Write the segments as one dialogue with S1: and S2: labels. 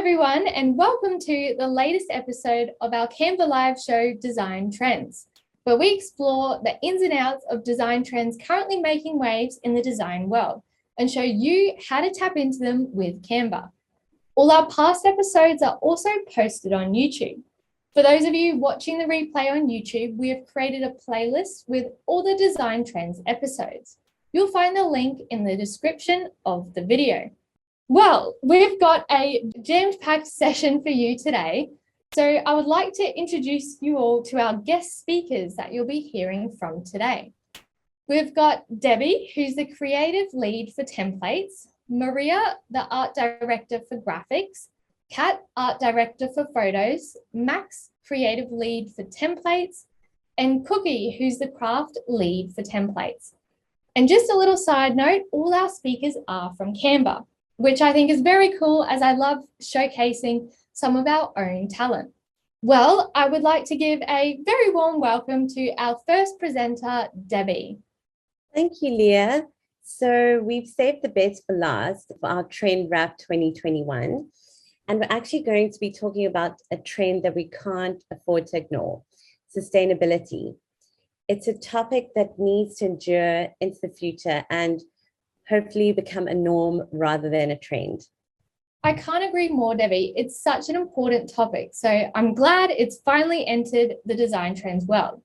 S1: everyone, and welcome to the latest episode of our Canva Live show, Design Trends, where we explore the ins and outs of design trends currently making waves in the design world and show you how to tap into them with Canva. All our past episodes are also posted on YouTube. For those of you watching the replay on YouTube, we have created a playlist with all the design trends episodes. You'll find the link in the description of the video. Well, we've got a jam-packed session for you today. So I would like to introduce you all to our guest speakers that you'll be hearing from today. We've got Debbie, who's the creative lead for templates, Maria, the art director for graphics, Kat, art director for photos, Max, creative lead for templates, and Kookie, who's the craft lead for templates. And just a little side note, all our speakers are from Canva, which I think is very cool as I love showcasing some of our own talent. Well, I would like to give a very warm welcome to our first presenter, Debbie.
S2: Thank you, Leah. So we've saved the best for last for our Trend Wrap 2021. And we're actually going to be talking about a trend that we can't afford to ignore, sustainability. It's a topic that needs to endure into the future and hopefully become a norm rather than a trend.
S1: I can't agree more, Debbie. It's such an important topic. So I'm glad it's finally entered the design trends world.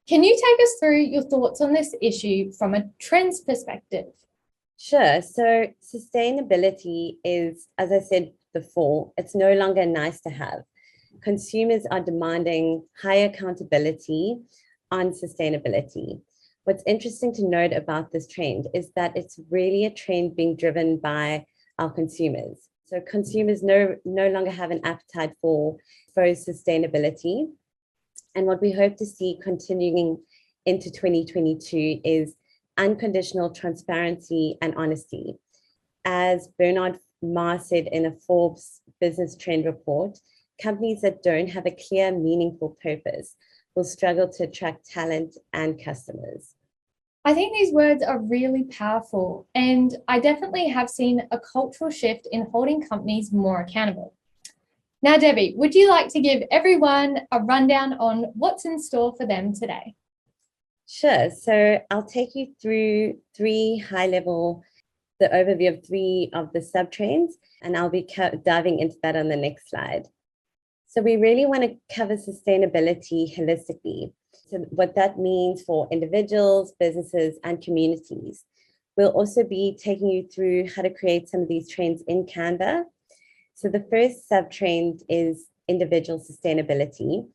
S1: Can you take us through your thoughts on this issue from a trends perspective?
S2: Sure. So sustainability is, as I said before, it's no longer nice to have. Consumers are demanding higher accountability on sustainability. What's interesting to note about this trend is that it's really a trend being driven by our consumers. So consumers no longer have an appetite for sustainability. And what we hope to see continuing into 2022 is unconditional transparency and honesty. As Bernard Marr said in a Forbes business trend report, companies that don't have a clear, meaningful purpose will struggle to attract talent and customers.
S1: I think these words are really powerful, and I definitely have seen a cultural shift in holding companies more accountable. Now, Debbie, would you like to give everyone a rundown on what's in store for them today?
S2: Sure. So I'll take you through the overview of three of the sub-trends, and I'll be diving into that on the next slide. So we really want to cover sustainability holistically. So what that means for individuals, businesses, and communities. We'll also be taking you through how to create some of these trends in Canva. So the first sub-trend is individual sustainability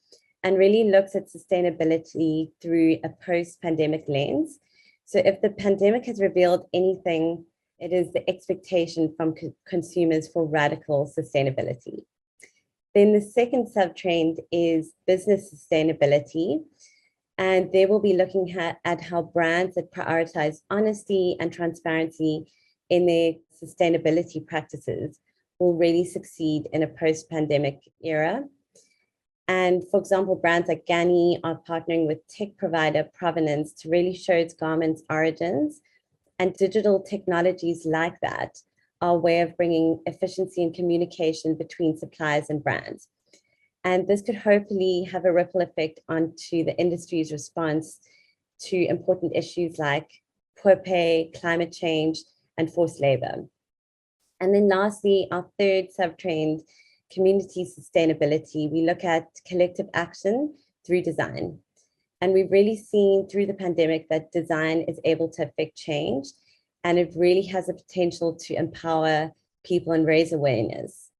S2: and really looks at sustainability through a post-pandemic lens. So if the pandemic has revealed anything, it is the expectation from consumers for radical sustainability. Then the second sub-trend is business sustainability. And they will be looking at how brands that prioritize honesty and transparency in their sustainability practices will really succeed in a post-pandemic era. And for example, brands like Ganni are partnering with tech provider Provenance to really show its garments' origins. And digital technologies like that are a way of bringing efficiency and communication between suppliers and brands. And this could hopefully have a ripple effect onto the industry's response to important issues like poor pay, climate change, and forced labor. And then lastly, our third sub-trend, community sustainability, we look at collective action through design. And we've really seen through the pandemic that design is able to affect change, and it really has the potential to empower people and raise awareness.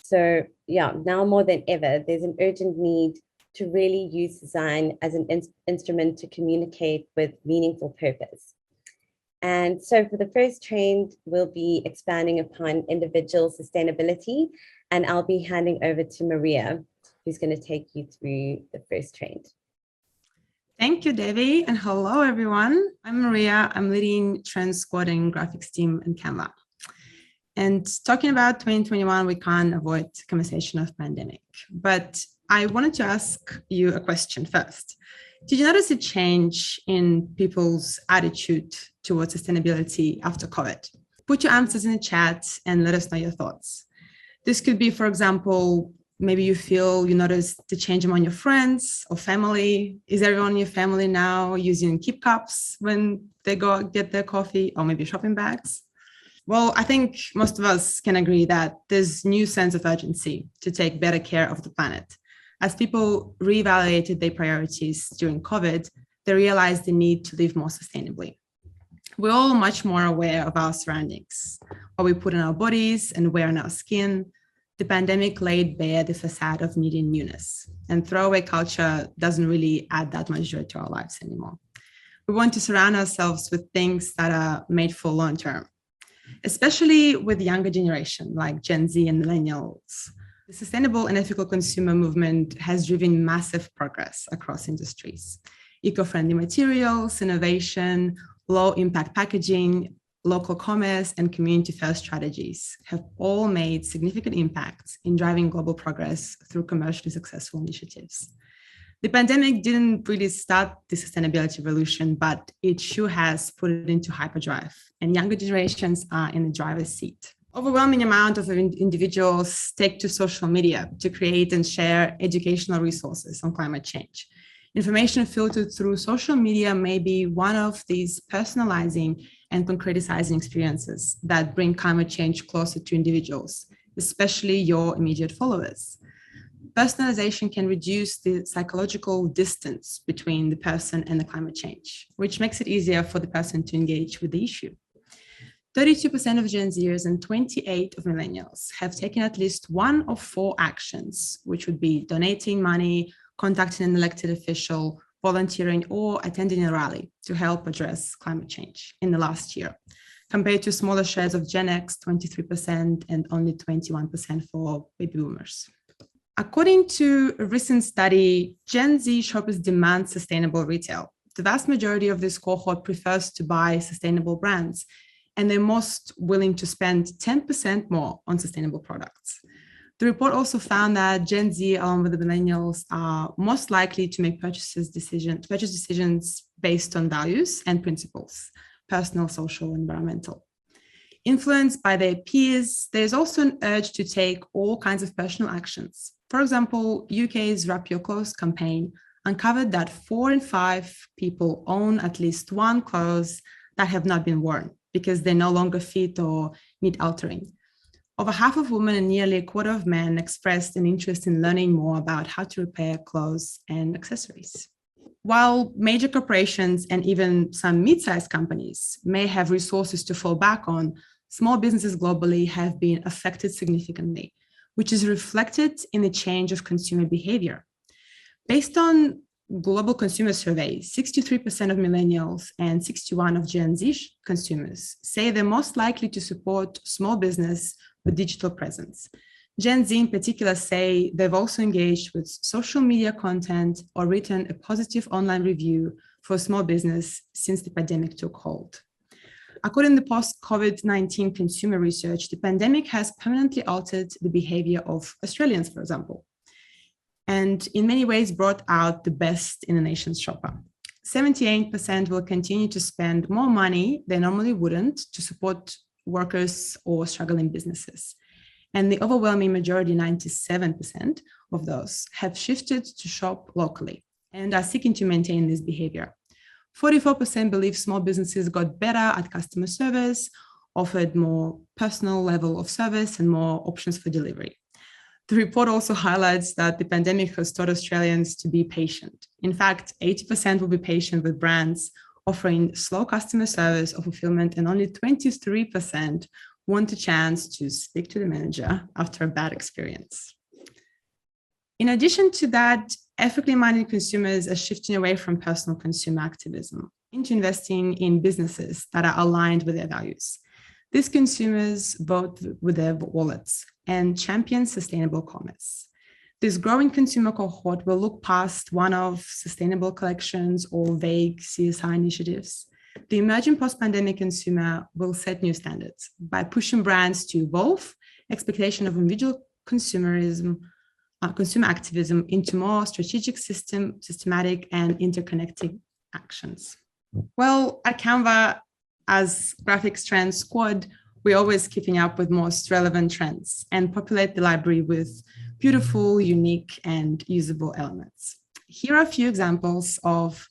S2: So yeah, now more than ever, there's an urgent need to really use design as an instrument to communicate with meaningful purpose. And so for the first trend, we'll be expanding upon individual sustainability, and I'll be handing over to Maria, who's going to take you through the first trend.
S3: Thank you, Debbie, and hello, everyone. I'm Maria. I'm leading Trend Squad and Graphics team in Canva. And talking about 2021, we can't avoid conversation of pandemic. But I wanted to ask you a question first. Did you notice a change in people's attitude towards sustainability after COVID? Put your answers in the chat and let us know your thoughts. This could be, for example, maybe you notice the change among your friends or family. Is everyone in your family now using keep cups when they go get their coffee, or maybe shopping bags? Well, I think most of us can agree that there's new sense of urgency to take better care of the planet. As people reevaluated their priorities during COVID, they realized the need to live more sustainably. We're all much more aware of our surroundings, what we put in our bodies and wear on our skin. The pandemic laid bare the facade of needing newness, and throwaway culture doesn't really add that much joy to our lives anymore. We want to surround ourselves with things that are made for long term, especially with the younger generation like Gen Z and millennials. The sustainable and ethical consumer movement has driven massive progress across industries. Eco-friendly materials, innovation, low-impact packaging, local commerce, and community-first strategies have all made significant impacts in driving global progress through commercially successful initiatives. The pandemic didn't really start the sustainability revolution, but it sure has put it into hyperdrive, and younger generations are in the driver's seat. Overwhelming amount of individuals take to social media to create and share educational resources on climate change. Information filtered through social media may be one of these personalizing and concretizing experiences that bring climate change closer to individuals, especially your immediate followers. Personalization can reduce the psychological distance between the person and the climate change, which makes it easier for the person to engage with the issue. 32% of Gen Zers and 28% of millennials have taken at least one of 4 actions, which would be donating money, contacting an elected official, volunteering, or attending a rally to help address climate change in the last year, compared to smaller shares of Gen X, 23%, and only 21% for baby boomers. According to a recent study, Gen Z shoppers demand sustainable retail. The vast majority of this cohort prefers to buy sustainable brands, and they're most willing to spend 10% more on sustainable products. The report also found that Gen Z, along with the millennials, are most likely to make purchase decisions based on values and principles, personal, social, environmental. Influenced by their peers, there's also an urge to take all kinds of personal actions. For example, UK's Wrap Your Clothes campaign uncovered that 4 in 5 people own at least one clothes that have not been worn because they no longer fit or need altering. Over half of women and nearly a quarter of men expressed an interest in learning more about how to repair clothes and accessories. While major corporations and even some mid-sized companies may have resources to fall back on, small businesses globally have been affected significantly, which is reflected in the change of consumer behavior. Based on global consumer surveys, 63% of millennials and 61% of Gen Z consumers say they're most likely to support small business with digital presence. Gen Z in particular say they've also engaged with social media content or written a positive online review for a small business since the pandemic took hold. According to post-COVID-19 consumer research, the pandemic has permanently altered the behavior of Australians, for example, and in many ways brought out the best in a nation's shopper. 78% will continue to spend more money they normally wouldn't to support workers or struggling businesses. And the overwhelming majority, 97% of those, have shifted to shop locally and are seeking to maintain this behavior. 44% believe small businesses got better at customer service, offered more personal level of service and more options for delivery. The report also highlights that the pandemic has taught Australians to be patient. In fact, 80% will be patient with brands offering slow customer service or fulfillment, and only 23% want a chance to speak to the manager after a bad experience. In addition to that, ethically minded consumers are shifting away from personal consumer activism into investing in businesses that are aligned with their values. These consumers vote with their wallets and champion sustainable commerce. This growing consumer cohort will look past one-off sustainable collections or vague CSR initiatives. The emerging post-pandemic consumer will set new standards by pushing brands to evolve expectation of individual consumerism, consumer activism into more strategic, systematic, and interconnected actions. Well, at Canva, as Graphics Trends Squad, We're always keeping up with most relevant trends and populate the library with beautiful, unique, and usable elements. Here are a few examples of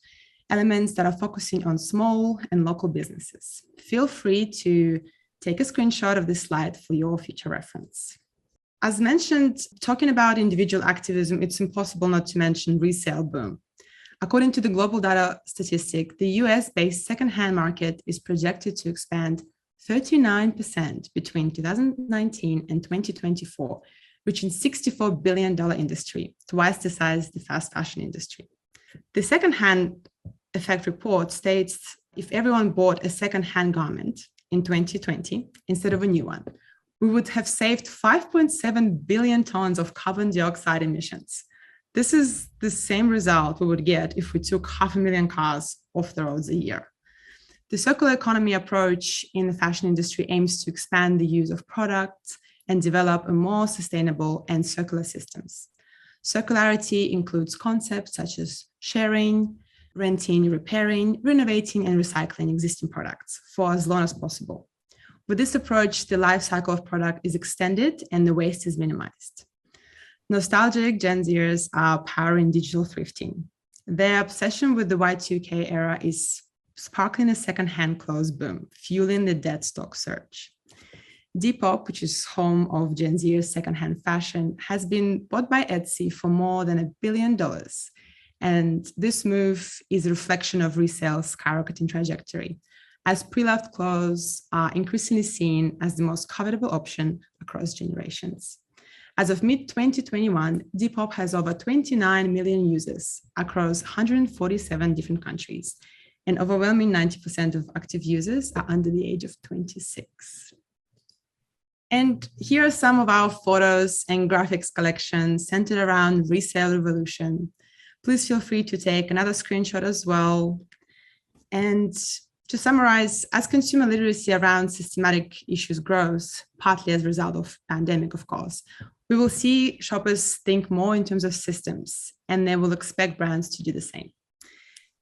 S3: elements that are focusing on small and local businesses. Feel free to take a screenshot of this slide for your future reference. As mentioned, talking about individual activism, it's impossible not to mention resale boom. According to the global data statistic, the US-based secondhand market is projected to expand 39% between 2019 and 2024, reaching $64 billion industry, twice the size of the fast fashion industry. The secondhand effect report states if everyone bought a secondhand garment in 2020 instead of a new one, we would have saved 5.7 billion tons of carbon dioxide emissions. This is the same result we would get if we took 500,000 cars off the roads a year. The circular economy approach in the fashion industry aims to expand the use of products and develop a more sustainable and circular systems. Circularity includes concepts such as sharing, renting, repairing, renovating, and recycling existing products for as long as possible. With this approach, the life cycle of product is extended and the waste is minimized. Nostalgic Gen Zers are powering digital thrifting. Their obsession with the Y2K era is sparkling a secondhand clothes boom, fueling the dead stock surge. Depop, which is home of Gen Z's secondhand fashion, has been bought by Etsy for more than $1 billion. And this move is a reflection of resale's skyrocketing trajectory, as pre-loved clothes are increasingly seen as the most covetable option across generations. As of mid-2021, Depop has over 29 million users across 147 different countries, and overwhelming 90% of active users are under the age of 26. And here are some of our photos and graphics collections centered around resale revolution. Please feel free to take another screenshot as well. And to summarize, as consumer literacy around systematic issues grows, partly as a result of pandemic, of course, we will see shoppers think more in terms of systems, and they will expect brands to do the same.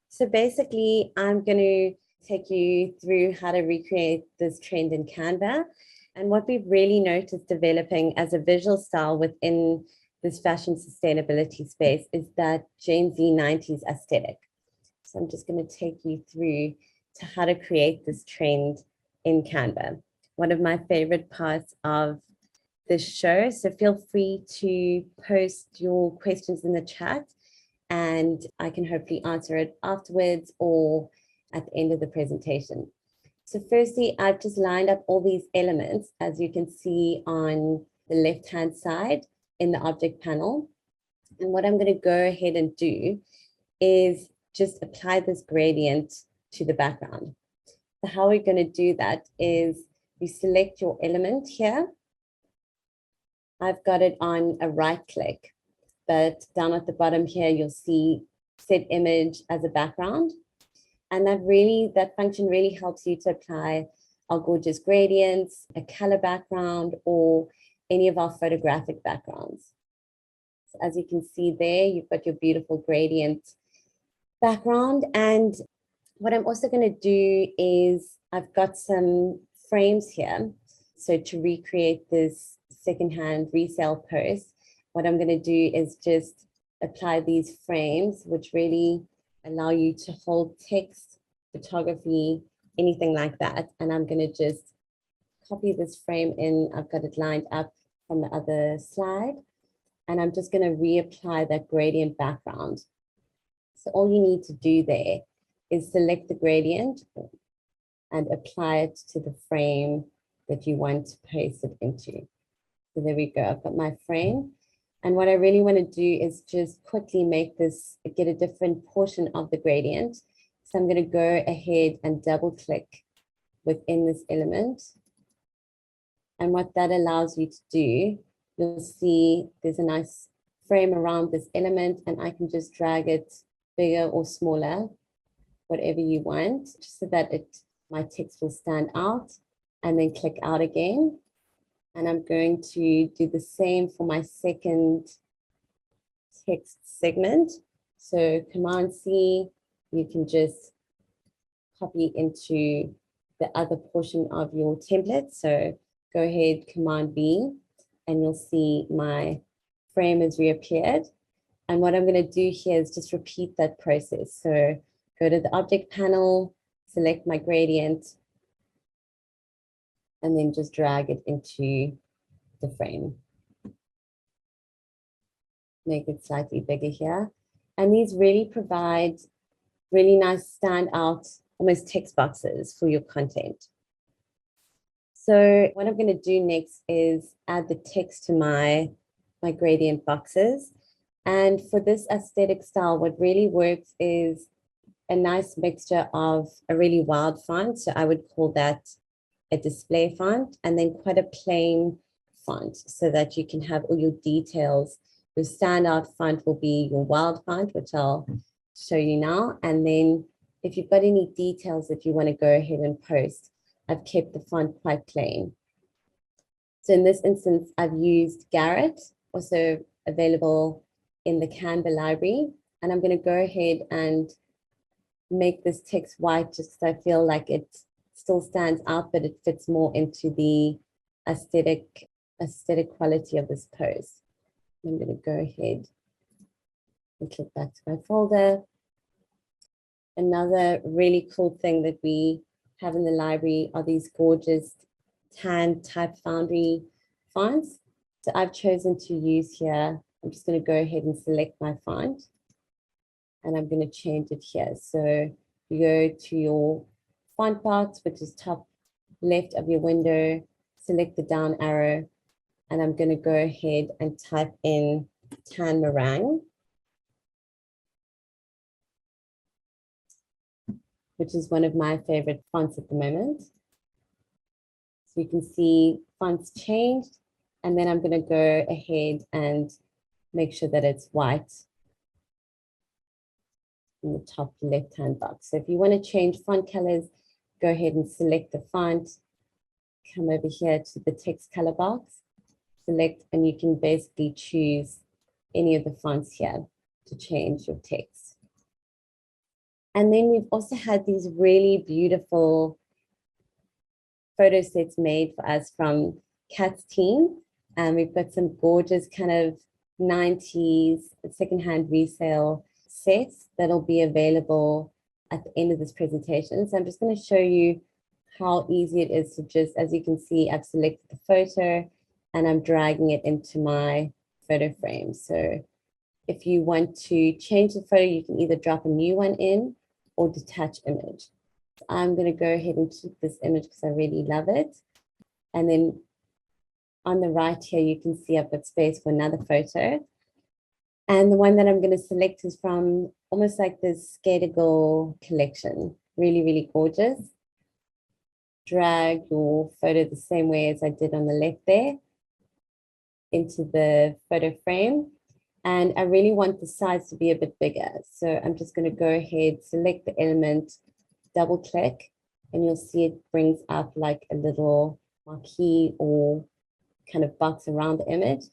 S2: So basically, I'm going to take you through how to recreate this trend in Canva. And what we've really noticed developing as a visual style within this fashion sustainability space is that Gen Z 90s aesthetic. So I'm just going to take you through to how to create this trend in Canva. One of my favorite parts of this show, so feel free to post your questions in the chat and I can hopefully answer it afterwards or at the end of the presentation. So firstly, I've just lined up all these elements, as you can see on the left-hand side in the object panel. And what I'm going to go ahead and do is just apply this gradient to the background. So how we're going to do that is you select your element here. I've got it on a right click, but down at the bottom here, you'll see set image as a background. And that function really helps you to apply our gorgeous gradients, a color background, or any of our photographic backgrounds. So as you can see there, you've got your beautiful gradient background. And what I'm also going to do is I've got some frames here. So to recreate this secondhand resale post, what I'm going to do is just apply these frames, which really allow you to hold text, photography, anything like that. And I'm going to just copy this frame in. I've got it lined up from the other slide. And I'm just going to reapply that gradient background. So all you need to do there is select the gradient and apply it to the frame that you want to paste it into. So there we go. I've got my frame. And what I really want to do is just quickly make this, get a different portion of the gradient. So I'm going to go ahead and double click within this element. And what that allows you to do, you'll see there's a nice frame around this element, and I can just drag it bigger or smaller, whatever you want, just so that my text will stand out, and then click out again. And I'm going to do the same for my second text segment. So Command C, you can just copy into the other portion of your template. So go ahead, Command B, and you'll see my frame has reappeared. And what I'm going to do here is just repeat that process. So go to the object panel, select my gradient, and then just drag it into the frame. Make it slightly bigger here. And these really provide really nice standout, almost text boxes for your content. So what I'm going to do next is add the text to my gradient boxes. And for this aesthetic style, what really works is a nice mixture of a really wild font. So I would call that a display font, and then quite a plain font so that you can have all your details. Your standout font will be your wild font, which I'll show you now. And then if you've got any details that you want to go ahead and post, I've kept the font quite plain. So in this instance, I've used Garrett, also available in the Canva library. And I'm going to go ahead and make this text white just because I feel like it still stands out, but it fits more into the aesthetic quality of this post. I'm going to go ahead and click back to my folder. Another really cool thing that we have in the library are these gorgeous tan type foundry fonts. So I've chosen to use here, I'm just going to go ahead and select my font, and I'm going to change it here. So you go to your font box, which is top left of your window, select the down arrow, and I'm going to go ahead and type in Tan Meringue, which is one of my favorite fonts at the moment. So you can see fonts changed, and then I'm going to go ahead and make sure that it's white in the top left-hand box. So if you want to change font colors, go ahead and select the font, come over here to the text color box, select, and you can basically choose any of the fonts here to change your text. And then we've also had these really beautiful photo sets made for us from Kat's team. And we've got some gorgeous kind of 90s secondhand resale sets that'll be available at the end of this presentation. So I'm just going to show you how easy it is to just, as you can see, I've selected the photo and I'm dragging it into my photo frame. So if you want to change the photo, you can either drop a new one in or detach image. So I'm going to go ahead and keep this image because I really love it. And then on the right here, you can see I've got space for another photo. And the one that I'm going to select is from almost like this Skater Girl collection. Really, really gorgeous. Drag your photo the same way as I did on the left there into the photo frame. And I really want the size to be a bit bigger. So I'm just going to go ahead, select the element, double click, and you'll see it brings up like a little marquee or kind of box around the image.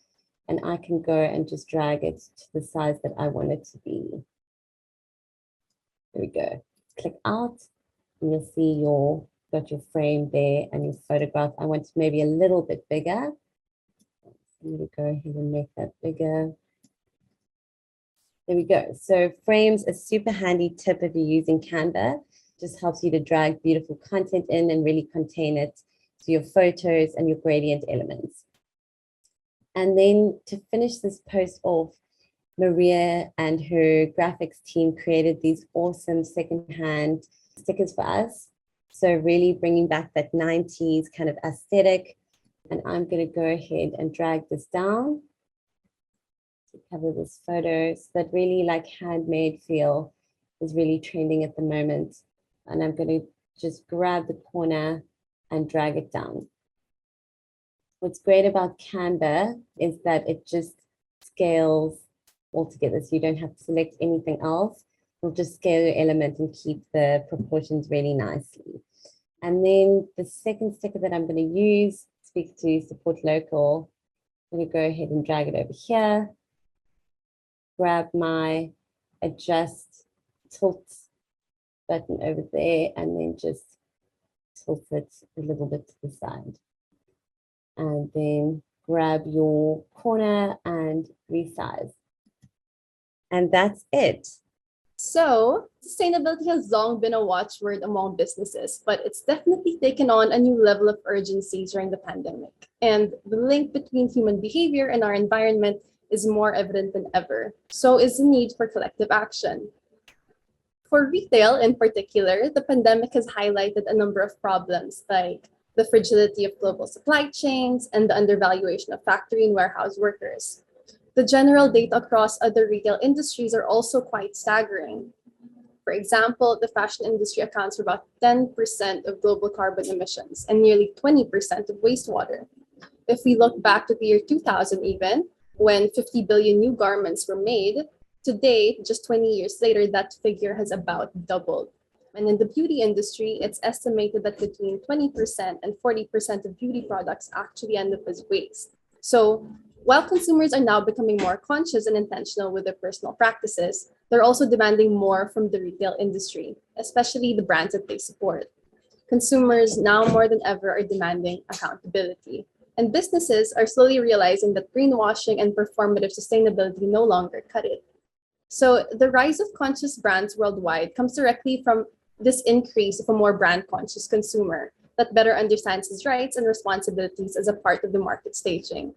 S2: And I can go and just drag it to the size that I want it to be. There we go. Click out, and you'll see got your frame there and your photograph. I want it maybe a little bit bigger. I'm going to go ahead and make that bigger. There we go. So frames, a super handy tip if you're using Canva. Just helps you to drag beautiful content in and really contain it to your photos and your gradient elements. And then to finish this post off, Maria and her graphics team created these awesome secondhand stickers for us. So really bringing back that 90s kind of aesthetic. And I'm going to go ahead and drag this down to cover this photo. So that really like handmade feel is really trending at the moment. And I'm going to just grab the corner and drag it down. What's great about Canva is that it just scales altogether. So you don't have to select anything else. It'll just scale your element and keep the proportions really nicely. And then the second sticker that I'm going to use, speak to support local. I'm going to go ahead and drag it over here. Grab my adjust tilt button over there and then just will sit a little bit to the side. And then grab your corner and resize. And that's it.
S4: So, sustainability has long been a watchword among businesses, but it's definitely taken on a new level of urgency during the pandemic. And the link between human behavior and our environment is more evident than ever. So is the need for collective action. For retail in particular, the pandemic has highlighted a number of problems like the fragility of global supply chains and the undervaluation of factory and warehouse workers. The general data across other retail industries are also quite staggering. For example, the fashion industry accounts for about 10% of global carbon emissions and nearly 20% of wastewater. If we look back to the year 2000 even, when 50 billion new garments were made, today, just 20 years later, that figure has about doubled. And in the beauty industry, it's estimated that between 20% and 40% of beauty products actually end up as waste. So while consumers are now becoming more conscious and intentional with their personal practices, they're also demanding more from the retail industry, especially the brands that they support. Consumers now more than ever are demanding accountability. And businesses are slowly realizing that greenwashing and performative sustainability no longer cut it. So the rise of conscious brands worldwide comes directly from this increase of a more brand conscious consumer that better understands his rights and responsibilities as a part of the market staging.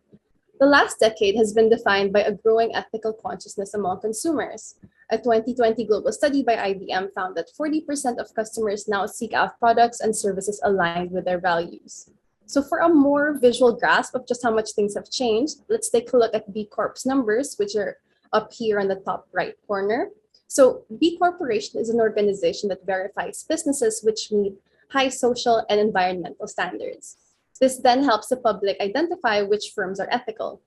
S4: The last decade has been defined by a growing ethical consciousness among consumers. A 2020 global study by IBM found that 40% of customers now seek out products and services aligned with their values. So for a more visual grasp of just how much things have changed, let's take a look at B Corp's numbers, which are up here on the top right corner. So B Corporation is an organization that verifies businesses which meet high social and environmental standards. This then helps the public identify which firms are ethical.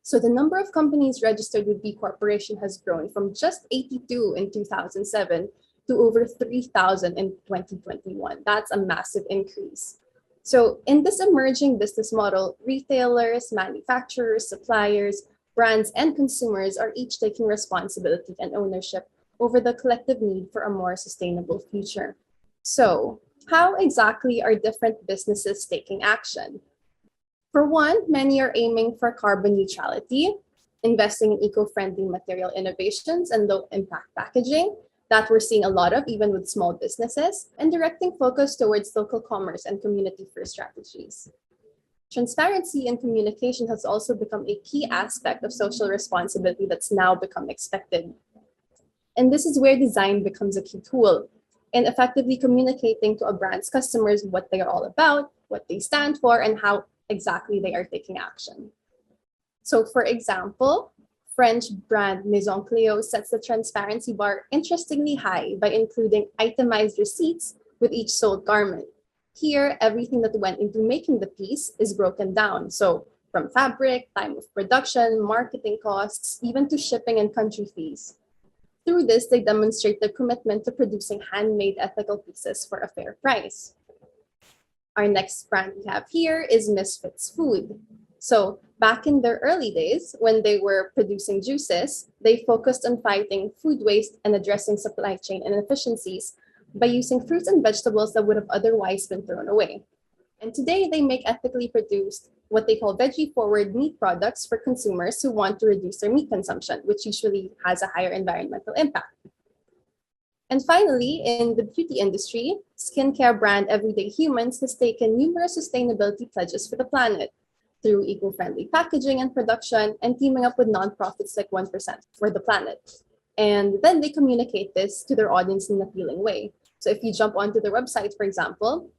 S4: So the number of companies registered with B Corporation has grown from just 82 in 2007 to over 3,000 in 2021. That's a massive increase. So in this emerging business model, retailers, manufacturers, suppliers, brands, and consumers are each taking responsibility and ownership over the collective need for a more sustainable future. So how exactly are different businesses taking action? For one, many are aiming for carbon neutrality, investing in eco-friendly material innovations and low-impact packaging that we're seeing a lot of even with small businesses, and directing focus towards local commerce and community-first strategies. Transparency and communication has also become a key aspect of social responsibility that's now become expected. And this is where design becomes a key tool in effectively communicating to a brand's customers what they are all about, what they stand for, and how exactly they are taking action. So for example, French brand Maison Cléo sets the transparency bar interestingly high by including itemized receipts with each sold garment. Here, everything that went into making the piece is broken down. So from fabric, time of production, marketing costs, even to shipping and country fees. Through this, they demonstrate their commitment to producing handmade ethical pieces for a fair price. Our next brand we have here is Misfits Food. So back in their early days, when they were producing juices, they focused on fighting food waste and addressing supply chain inefficiencies by using fruits and vegetables that would have otherwise been thrown away. And today they make ethically produced, what they call veggie-forward meat products for consumers who want to reduce their meat consumption, which usually has a higher environmental impact. And finally, in the beauty industry, skincare brand Everyday Humans has taken numerous sustainability pledges for the planet through eco-friendly packaging and production and teaming up with nonprofits like 1% for the planet. And then they communicate this to their audience in an appealing way. So if you jump onto their website, for example,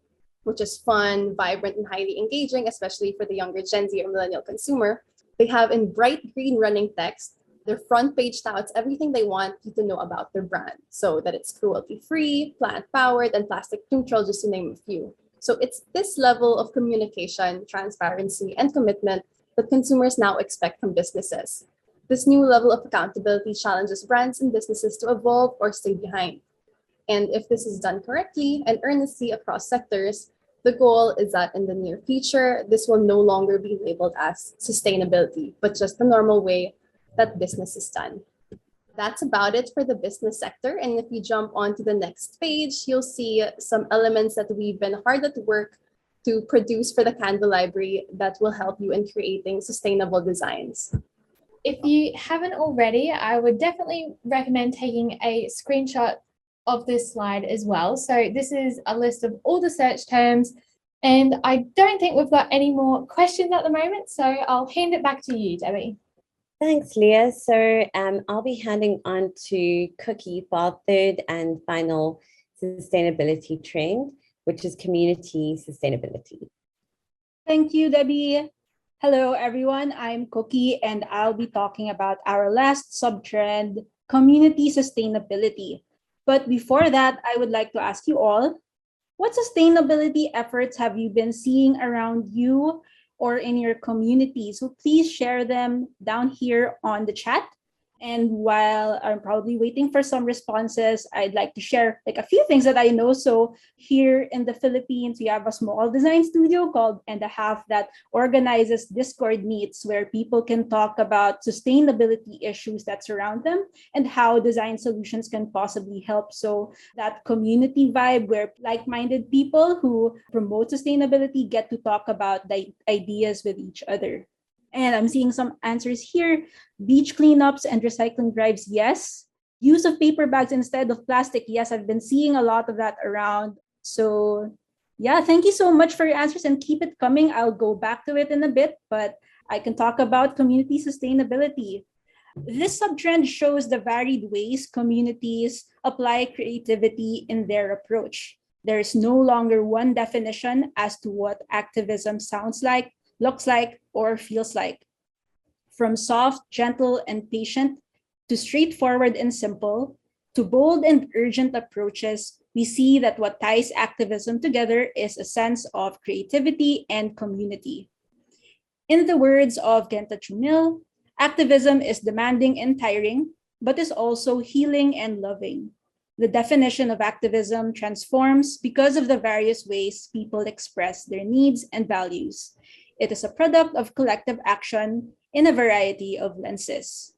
S4: which is fun, vibrant, and highly engaging, especially for the younger Gen Z or millennial consumer, they have in bright green running text, their front page touts everything they want you to know about their brand. So that it's cruelty-free, plant-powered, and plastic neutral, just to name a few. So it's this level of communication, transparency, and commitment that consumers now expect from businesses. This new level of accountability challenges brands and businesses to evolve or stay behind. And if this is done correctly and earnestly across sectors, the goal is that in the near future, this will no longer be labeled as sustainability, but just the normal way that business is done. That's about it for the business sector. And if you jump onto the next page, you'll see some elements that we've been hard at work to produce for the Canva library that will help you in creating sustainable designs.
S1: If you haven't already, I would definitely recommend taking a screenshot of this slide as well. So this is a list of all the search terms, and I don't think we've got any more questions at the moment, so I'll hand it back to you, Debbie.
S2: Thanks, Leah. So I'll be handing on to Kookie for our third and final sustainability trend, which is community sustainability.
S5: Thank you, Debbie. Hello, everyone. I'm Cookie, and I'll be talking about our last sub-trend, community sustainability. But before that, I would like to ask you all, what sustainability efforts have you been seeing around you or in your community? So please share them down here on the chat. And while I'm probably waiting for some responses, I'd like to share like a few things that I know. So here in the Philippines, we have a small design studio called And a Half that organizes Discord meets where people can talk about sustainability issues that surround them and how design solutions can possibly help. So that community vibe where like-minded people who promote sustainability get to talk about the ideas with each other. And I'm seeing some answers here. Beach cleanups and recycling drives, yes. Use of paper bags instead of plastic, yes. I've been seeing a lot of that around. So yeah, thank you so much for your answers and keep it coming. I'll go back to it in a bit, but I can talk about community sustainability. This subtrend shows the varied ways communities apply creativity in their approach. There's no longer one definition as to what activism sounds like, looks like, or feels like. From soft, gentle, and patient to straightforward and simple, to bold and urgent approaches, we see that what ties activism together is a sense of creativity and community. In the words of Genta Chumil, activism is demanding and tiring, but is also healing and loving. The definition of activism transforms because of the various ways people express their needs and values. It is a product of collective action in a variety of lenses.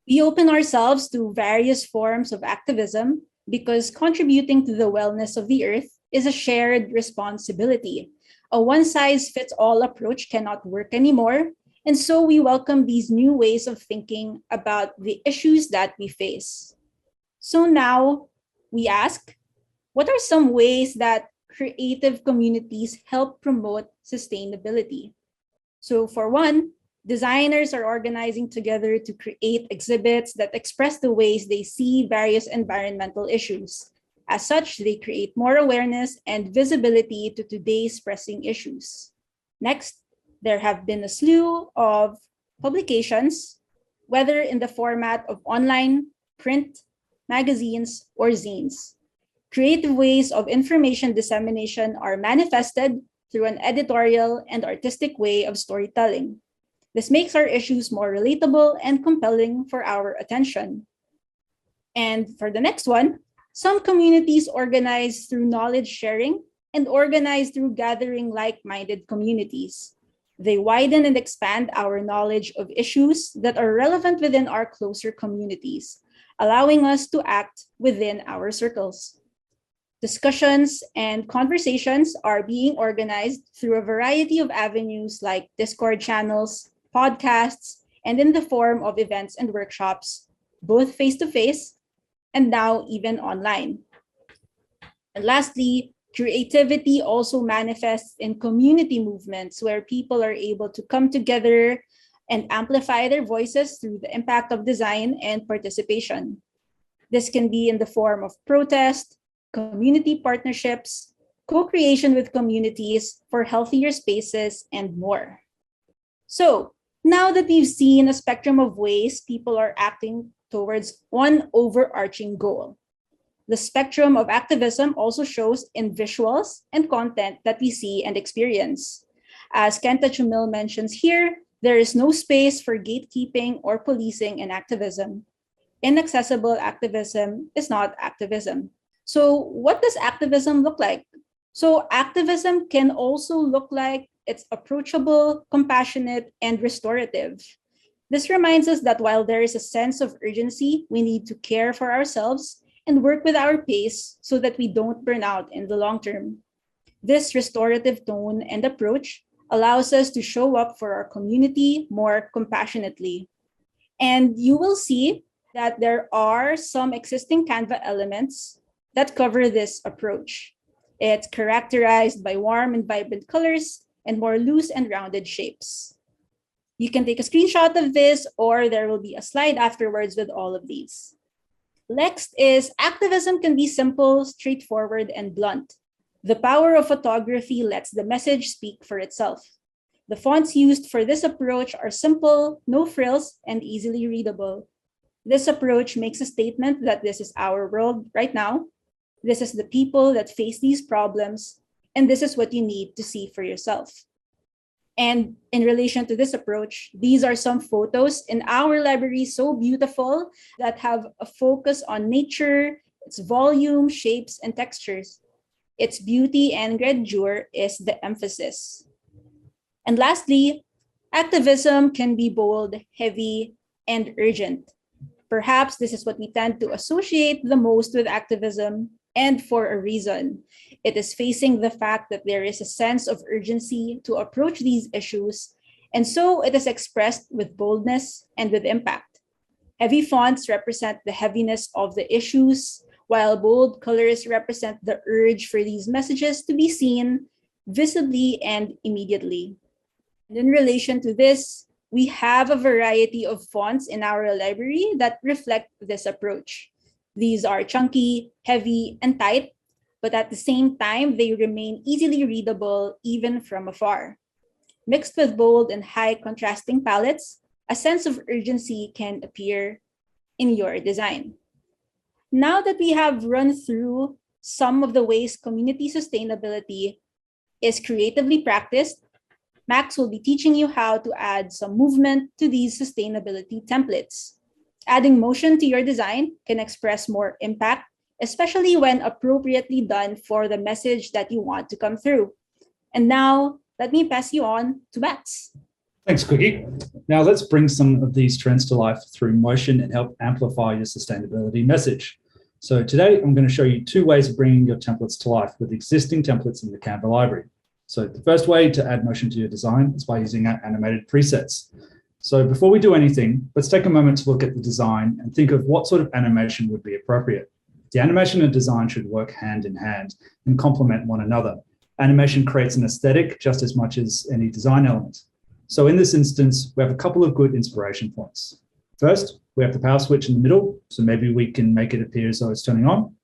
S5: We open ourselves to various forms of activism because contributing to the wellness of the earth is a shared responsibility. A one-size-fits-all approach cannot work anymore, and so we welcome these new ways of thinking about the issues that we face. So now we ask, what are some ways that creative communities help promote sustainability? So for one, designers are organizing together to create exhibits that express the ways they see various environmental issues. As such, they create more awareness and visibility to today's pressing issues. Next, there have been a slew of publications, whether in the format of online, print, magazines, or zines. Creative ways of information dissemination are manifested through an editorial and artistic way of storytelling. This makes our issues more relatable and compelling for our attention. And for the next one, some communities organize through knowledge sharing and organize through gathering like-minded communities. They widen and expand our knowledge of issues that are relevant within our closer communities, allowing us to act within our circles. Discussions and conversations are being organized through a variety of avenues like Discord channels, podcasts, and in the form of events and workshops, both face-to-face and now even online. And lastly, creativity also manifests in community movements where people are able to come together and amplify their voices through the impact of design and participation. This can be in the form of protest, community partnerships, co-creation with communities for healthier spaces, and more. So now that we've seen a spectrum of ways people are acting towards one overarching goal, the spectrum of activism also shows in visuals and content that we see and experience. As Kenta Chumil mentions here, there is no space for gatekeeping or policing in activism. Inaccessible activism is not activism. So what does activism look like? So activism can also look like it's approachable, compassionate, and restorative. This reminds us that while there is a sense of urgency, we need to care for ourselves and work with our pace so that we don't burn out in the long term. This restorative tone and approach allows us to show up for our community more compassionately. And you will see that there are some existing Canva elements that cover this approach. It's characterized by warm and vibrant colors and more loose and rounded shapes. You can take a screenshot of this, or there will be a slide afterwards with all of these. Next is activism can be simple, straightforward, and blunt. The power of photography lets the message speak for itself. The fonts used for this approach are simple, no frills, and easily readable. This approach makes a statement that this is our world right now. This is the people that face these problems, and this is what you need to see for yourself. And in relation to this approach, these are some photos in our library, so beautiful, that have a focus on nature, its volume, shapes, and textures. Its beauty and grandeur is the emphasis. And lastly, activism can be bold, heavy, and urgent. Perhaps this is what we tend to associate the most with activism, and for a reason. It is facing the fact that there is a sense of urgency to approach these issues, and so it is expressed with boldness and with impact. Heavy fonts represent the heaviness of the issues, while bold colors represent the urge for these messages to be seen visibly and immediately. And in relation to this, we have a variety of fonts in our library that reflect this approach. These are chunky, heavy, and tight, but at the same time, they remain easily readable even from afar. Mixed with bold and high contrasting palettes, a sense of urgency can appear in your design. Now that we have run through some of the ways community sustainability is creatively practiced, Max will be teaching you how to add some movement to these sustainability templates. Adding motion to your design can express more impact, especially when appropriately done for the message that you want to come through. And now, let me pass you on to Max.
S6: Thanks, Cookie. Now let's bring some of these trends to life through motion and help amplify your sustainability message. So today, I'm going to show you 2 ways of bringing your templates to life with existing templates in the Canva library. So the first way to add motion to your design is by using our animated presets. So before we do anything, let's take a moment to look at the design and think of what sort of animation would be appropriate. The animation and design should work hand in hand and complement one another. Animation creates an aesthetic just as much as any design element. So in this instance, we have a couple of good inspiration points. First, we have the power switch in the middle, so maybe we can make it appear as though it's turning on.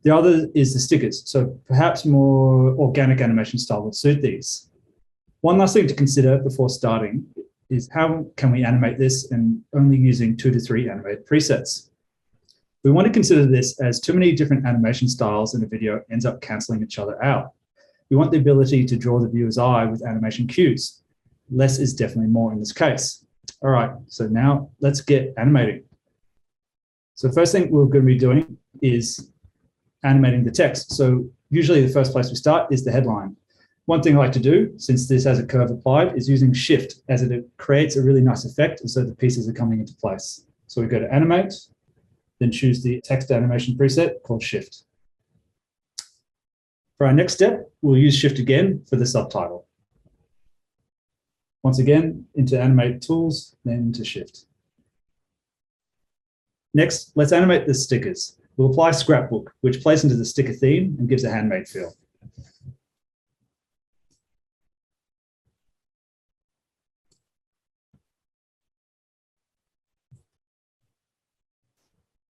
S6: The other is the stickers, so perhaps more organic animation style would suit these. One last thing to consider before starting is how can we animate this and only using 2 to 3 animated presets. We want to consider this as too many different animation styles in a video ends up cancelling each other out. We want the ability to draw the viewer's eye with animation cues. Less is definitely more in this case. All right, so now let's get animating. So the first thing we're going to be doing is animating the text. So usually the first place we start is the headline. One thing I like to do, since this has a curve applied, is using shift, as it creates a really nice effect, and so the pieces are coming into place. So we go to animate, then choose the text animation preset called shift. For our next step, we'll use shift again for the subtitle. Once again, into animate tools, then into shift. Next, let's animate the stickers. We'll apply scrapbook, which plays into the sticker theme and gives a handmade feel.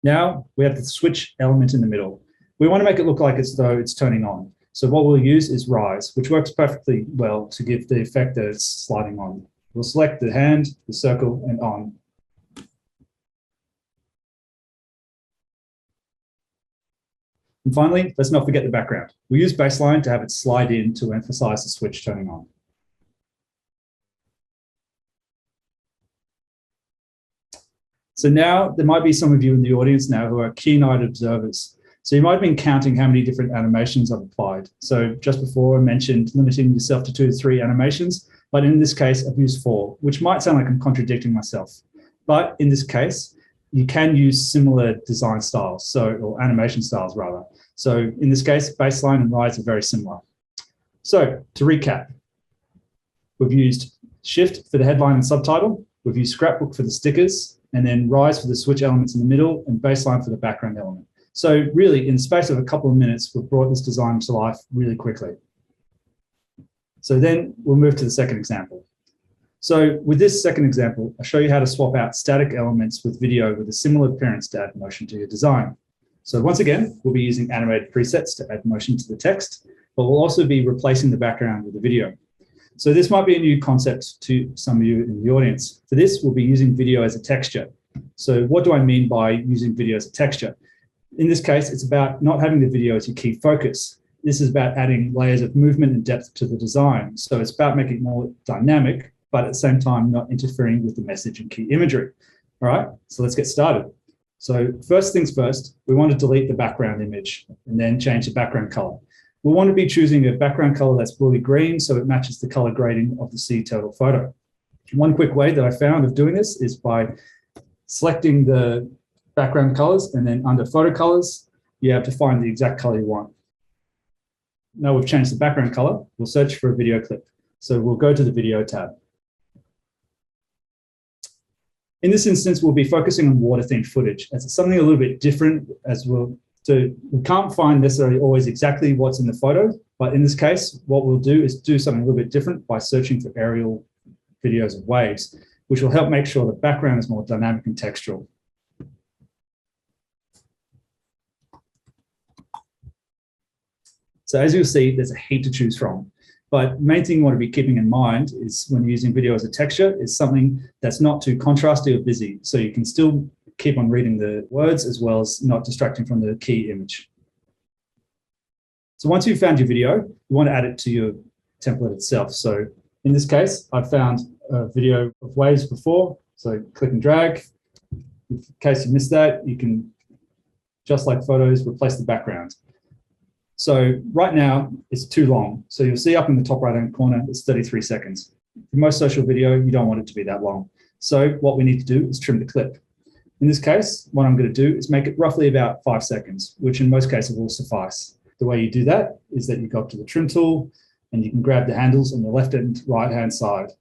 S6: Now we have the switch element in the middle. We want to make it look like as though it's turning on. So what we'll use is rise, which works perfectly well to give the effect that it's sliding on. We'll select the hand, the circle, and on. And finally, let's not forget the background. We use baseline to have it slide in to emphasize the switch turning on. So now there might be some of you in the audience now who are keen-eyed observers. So you might have been counting how many different animations I've applied. So just before I mentioned limiting yourself to 2 to 3 animations, but in this case, I've used 4, which might sound like I'm contradicting myself. But in this case, you can use similar design styles, or animation styles rather. So in this case, baseline and rise are very similar. So to recap, we've used shift for the headline and subtitle, we've used scrapbook for the stickers, and then rise for the switch elements in the middle, and baseline for the background element. So really, in the space of a couple of minutes, we've brought this design to life really quickly. So then we'll move to the second example. So with this second example, I'll show you how to swap out static elements with video with a similar appearance to add motion to your design. So once again, we'll be using animated presets to add motion to the text, but we'll also be replacing the background with the video. So this might be a new concept to some of you in the audience. For this, we'll be using video as a texture. So what do I mean by using video as a texture? In this case, it's about not having the video as your key focus. This is about adding layers of movement and depth to the design. So it's about making it more dynamic, but at the same time, not interfering with the message and key imagery. All right, so let's get started. So first things first, we want to delete the background image and then change the background color. We want to be choosing a background color that's bluey green so it matches the color grading of the sea turtle photo. One quick way that I found of doing this is by selecting the background colors, and then under photo colors, you have to find the exact color you want. Now we've changed the background color, we'll search for a video clip. So we'll go to the video tab. In this instance, we'll be focusing on water-themed footage, as it's something a little bit different, so we can't find necessarily always exactly what's in the photo, but in this case, what we'll do is do something a little bit different by searching for aerial videos of waves, which will help make sure the background is more dynamic and textural. So as you'll see, there's a heap to choose from. But main thing you want to be keeping in mind is when using video as a texture is something that's not too contrasty or busy. So you can still keep on reading the words as well as not distracting from the key image. So once you've found your video, you want to add it to your template itself. So in this case, I've found a video of waves before. So click and drag. In case you missed that, you can, just like photos, replace the background. So right now it's too long. So you'll see up in the top right-hand corner, it's 33 seconds. For most social video, you don't want it to be that long. So what we need to do is trim the clip. In this case, what I'm going to do is make it roughly about 5 seconds, which in most cases will suffice. The way you do that is that you go up to the trim tool and you can grab the handles on the left and right-hand side.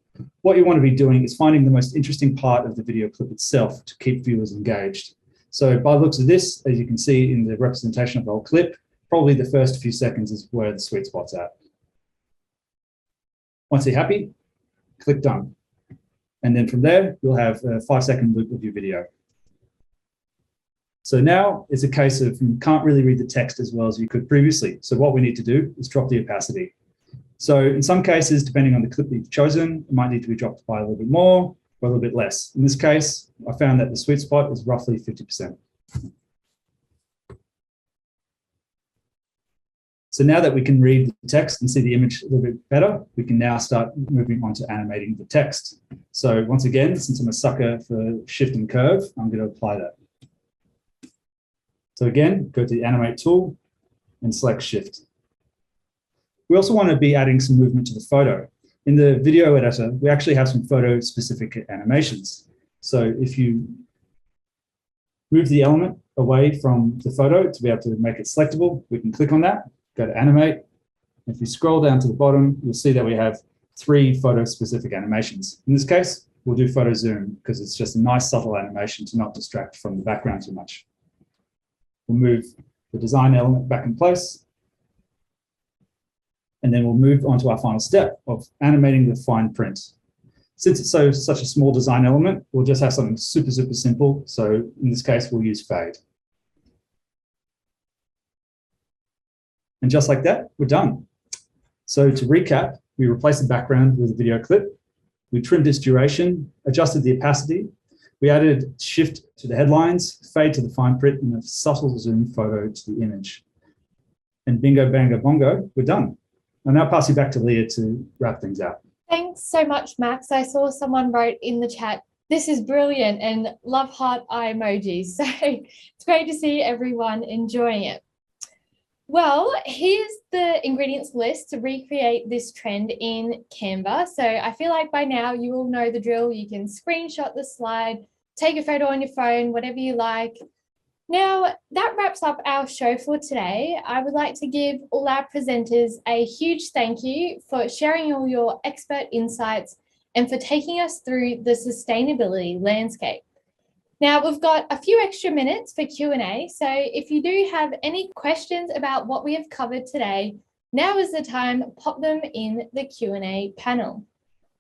S6: What you want to be doing is finding the most interesting part of the video clip itself to keep viewers engaged. So by the looks of this, as you can see in the representation of the whole clip, probably the first few seconds is where the sweet spot's at. Once you're happy, click done. And then from there, you'll have a 5-second loop of your video. So now it's a case of you can't really read the text as well as you could previously. So what we need to do is drop the opacity. So in some cases, depending on the clip that you've chosen, it might need to be dropped by a little bit more or a little bit less. In this case, I found that the sweet spot is roughly 50%. So now that we can read the text and see the image a little bit better, we can now start moving on to animating the text. So once again, since I'm a sucker for shift and curve, I'm going to apply that. So again, go to the animate tool and select shift. We also want to be adding some movement to the photo. In the video editor, we actually have some photo specific animations. So if you move the element away from the photo to be able to make it selectable, we can click on that. Go to animate. If you scroll down to the bottom, you'll see that we have 3 photo-specific animations. In this case, we'll do photo zoom because it's just a nice subtle animation to not distract from the background too much. We'll move the design element back in place. And then we'll move on to our final step of animating the fine print. Since it's such a small design element, we'll just have something super, super simple. So in this case, we'll use fade. And just like that, we're done. So to recap, we replaced the background with a video clip. We trimmed its duration, adjusted the opacity. We added shift to the headlines, fade to the fine print, and a subtle zoom photo to the image. And bingo, bango, bongo, we're done. I'll now pass you back to Leah to wrap things out.
S1: Thanks so much, Max. I saw someone wrote in the chat, this is brilliant, and love heart eye emojis. So it's great to see everyone enjoying it. Well, here's the ingredients list to recreate this trend in Canva. So I feel like by now you all know the drill. You can screenshot the slide, take a photo on your phone, whatever you like. Now, that wraps up our show for today. I would like to give all our presenters a huge thank you for sharing all your expert insights and for taking us through the sustainability landscape. Now, we've got a few extra minutes for Q&A, so if you do have any questions about what we have covered today, now is the time, pop them in the Q&A panel.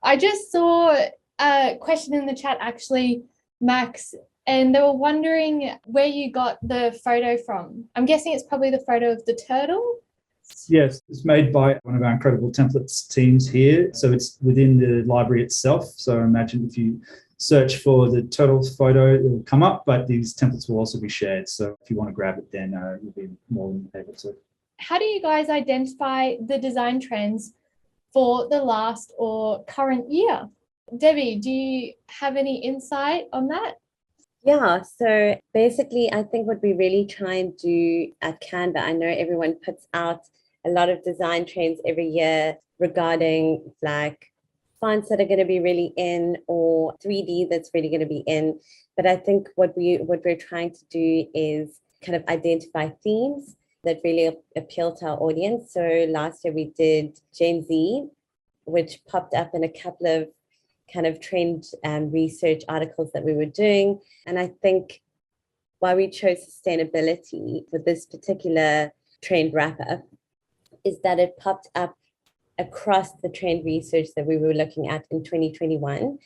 S1: I just saw a question in the chat, actually, Max, and they were wondering where you got the photo from. I'm guessing it's probably the photo of the turtle.
S6: Yes, it's made by one of our incredible templates teams here. So it's within the library itself. So imagine if you search for the turtle's photo, it will come up, but these templates will also be shared. So if you want to grab it, then you'll be more than able to.
S1: How do you guys identify the design trends for the last or current year? Debbie, do you have any insight on that?
S2: Yeah, so basically, I think what we really try and do at Canva, I know everyone puts out a lot of design trends every year regarding like fonts that are going to be really in or 3D that's really going to be in. But I think what we're trying to do is kind of identify themes that really appeal to our audience. So last year we did Gen Z, which popped up in a couple of kind of trend research articles that we were doing. And I think why we chose sustainability for this particular trend wrap-up is that it popped up across the trend research that we were looking at in 2021.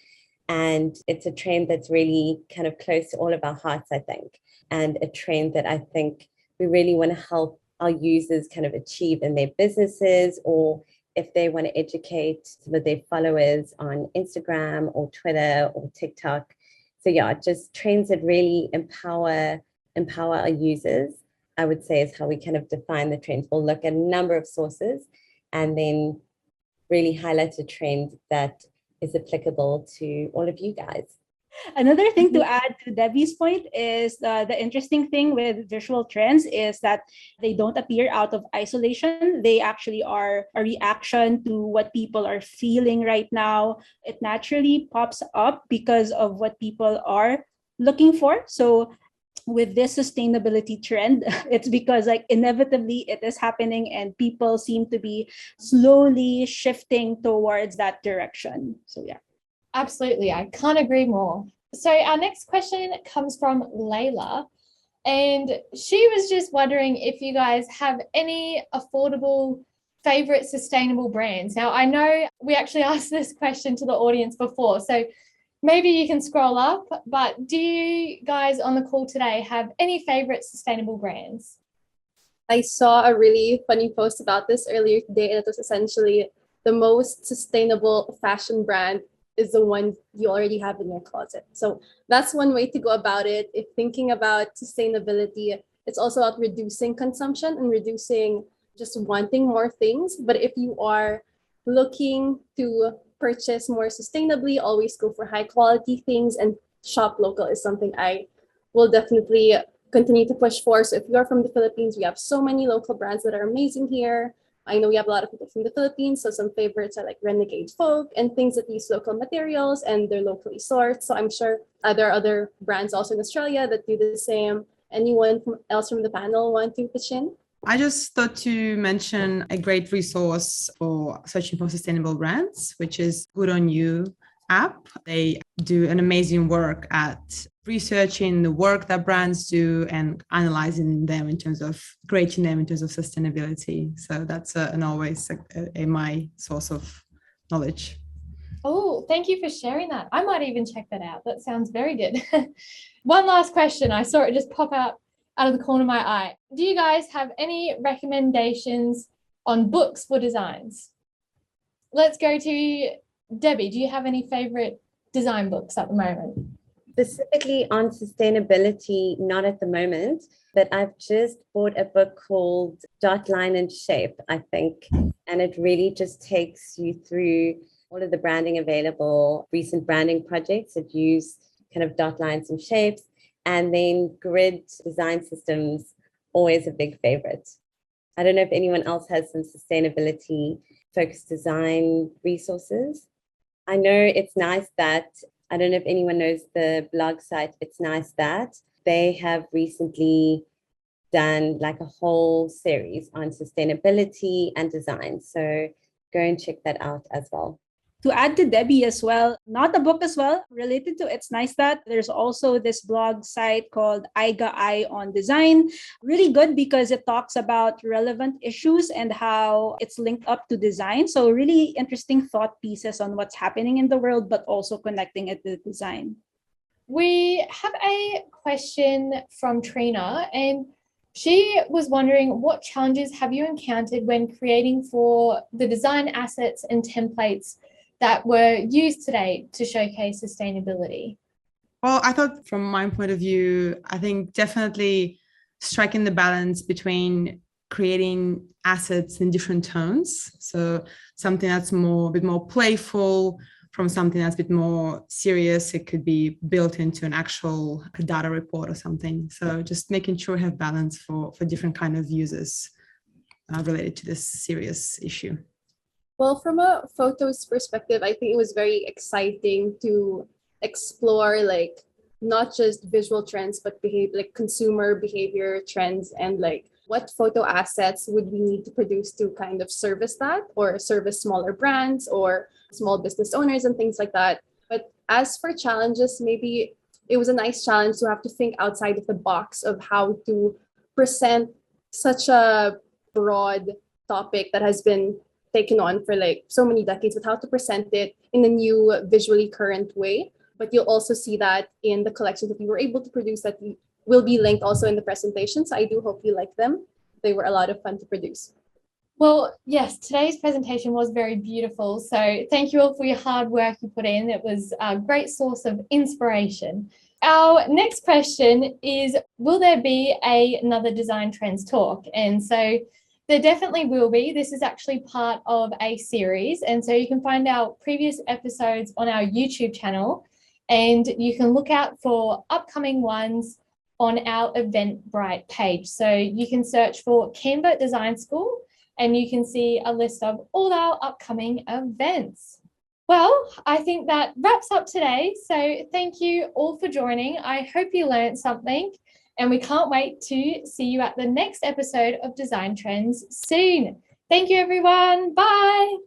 S2: And it's a trend that's really kind of close to all of our hearts, I think, and a trend that I think we really want to help our users kind of achieve in their businesses, or if they want to educate some of their followers on Instagram or Twitter or TikTok. So yeah, just trends that really empower our users, I would say, is how we kind of define the trends. We'll look at a number of sources and then really highlight a trend that is applicable to all of you guys.
S5: Another thing to add to Debbie's point is the interesting thing with visual trends is that they don't appear out of isolation. They actually are a reaction to what people are feeling right now. It naturally pops up because of what people are looking for. So with this sustainability trend, it's because like inevitably it is happening and people seem to be slowly shifting towards that direction. So yeah.
S1: Absolutely, I can't agree more. So our next question comes from Layla, and she was just wondering if you guys have any affordable favorite sustainable brands. Now, I know we actually asked this question to the audience before, so maybe you can scroll up, but do you guys on the call today have any favorite sustainable brands?
S4: I saw a really funny post about this earlier today, and it was essentially the most sustainable fashion brand is the one you already have in your closet. So that's one way to go about it. If thinking about sustainability, it's also about reducing consumption and reducing just wanting more things. But if you are looking to purchase more sustainably, always go for high quality things, and shop local is something I will definitely continue to push for. So if you're from the Philippines, we have so many local brands that are amazing here. I know we have a lot of people from the Philippines, so some favorites are like Renegade Folk and things that use local materials and they're locally sourced. So I'm sure there are other brands also in Australia that do the same. Anyone else from the panel want to pitch in?
S3: I just thought to mention a great resource for searching for sustainable brands, which is Good On You app. They do an amazing work at researching the work that brands do and analyzing them in terms of creating them in terms of sustainability. So that's always my source of knowledge.
S1: Oh, thank you for sharing that. I might even check that out. That sounds very good. One last question. I saw it just pop out of the corner of my eye. Do you guys have any recommendations on books for designs? Let's go to Debbie. Do you have any favorite design books at the moment?
S2: Specifically on sustainability, not at the moment, but I've just bought a book called Dot, Line and Shape, I think. And it really just takes you through all of the branding available, recent branding projects that use kind of dot lines and shapes. And then grid design systems, always a big favorite. I don't know if anyone else has some sustainability focused design resources. I know it's nice that I don't know if anyone knows the blog site, It's Nice That. They have recently done like a whole series on sustainability and design. So go and check that out as well.
S5: To add to Debbie as well, not a book as well, related to It's Nice That, there's also this blog site called Eye on Design. Really good because it talks about relevant issues and how it's linked up to design. So really interesting thought pieces on what's happening in the world, but also connecting it to design.
S1: We have a question from Trina, and she was wondering, what challenges have you encountered when creating for the design assets and templates that were used today to showcase sustainability?
S3: Well, I thought from my point of view, I think definitely striking the balance between creating assets in different tones. So something that's a bit more playful from something that's a bit more serious. It could be built into an actual data report or something. So just making sure we have balance for different kind of users related to this serious issue.
S4: Well, from a photos perspective, I think it was very exciting to explore like not just visual trends, but consumer behavior trends, and like what photo assets would we need to produce to kind of service that, or service smaller brands or small business owners and things like that. But as for challenges, maybe it was a nice challenge to have to think outside of the box of how to present such a broad topic that has been taken on for like so many decades, but how to present it in a new visually current way. But you'll also see that in the collections that we were able to produce that will be linked also in the presentation. So I do hope you like them. They were a lot of fun to produce.
S1: Well, yes, today's presentation was very beautiful. So thank you all for your hard work you put in. It was a great source of inspiration. Our next question is, will there be another design trends talk? And so there definitely will be. This is actually part of a series. And so you can find our previous episodes on our YouTube channel, and you can look out for upcoming ones on our Eventbrite page. So you can search for Canva Design School, and you can see a list of all our upcoming events. Well, I think that wraps up today. So thank you all for joining. I hope you learned something, and we can't wait to see you at the next episode of Design Trends soon. Thank you, everyone. Bye.